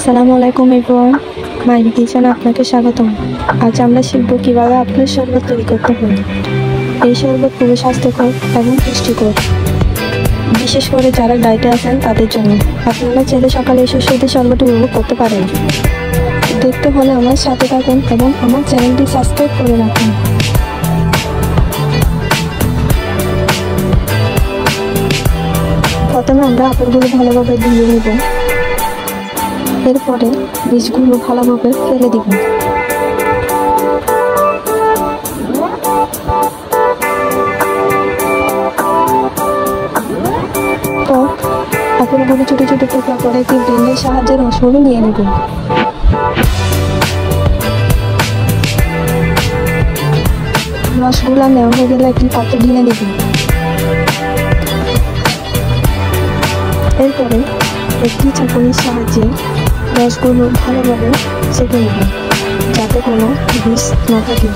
আসসালামু আলাইকুম এভরিওয়ান, মাই কিচেনে আপনাকে স্বাগতম। আজ আমরা শিখব কিভাবে আপনার শরবত তৈরি করতে হয়। এই শরবত খুবই স্বাস্থ্যকর এবং পুষ্টিকর, বিশেষ করে যারা ডায়েটে আছেন তাদের জন্য। আপনারা চাইলে সকালে এই সুস্বাদু শরবত উপভোগ করতে পারেন। দেখতে হলে আমার সাথে থাকুন এবং আমার চ্যানেলটি সাবস্ক্রাইব করে রাখুন। প্রথমে আমরা আপেলগুলো ভালোভাবে ধুয়ে নেব, এরপরে বীজগুলো ভালোভাবে ফেলে দিব। তো আপেলগুলো ছোট ছোট টুকরা করে একটি ব্লেন্ডের সাহায্যে রসগুলো নিয়ে নেব। রসগুলো নেওয়া হয়ে গেলে একটি পাত্রে ঢেলে দেব। এরপরে একটি চাকুনির সাহায্যে রসগুলো ভালোভাবে চেপে নেব, যাতে কোনো বীজ না থাকে।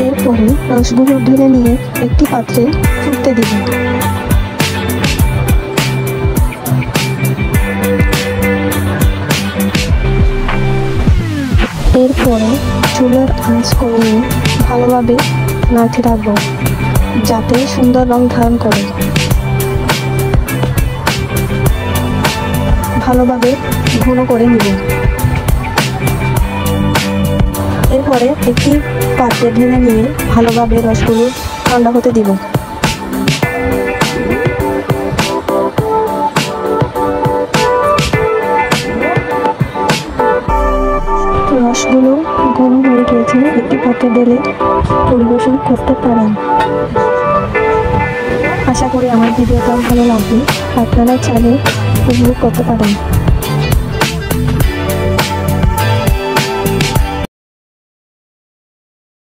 এরপরে রসগুলো ঢেলে নিয়ে একটি পাত্রে ফুটতে দেব। এরপরে চুলার আঁচ কমিয়ে ভালোভাবে নাড়তে রাখবো, যাতে সুন্দর রং ধারণ করে। ভালোভাবে ঘন করে নিব। এরপরে একটি পাত্রে ঢেলে নিয়ে ভালোভাবে রসগুলো ঠান্ডা হতে দিব। রসগুলো ঘন হয়ে গিয়েছে, একটি পাত্রে ঢেলে পরিবেশন করতে পারেন। আশা করি আমার ভিডিওটা ভালো লাগবে, আপনারা চাইলে উপভোগ করতে পারেন।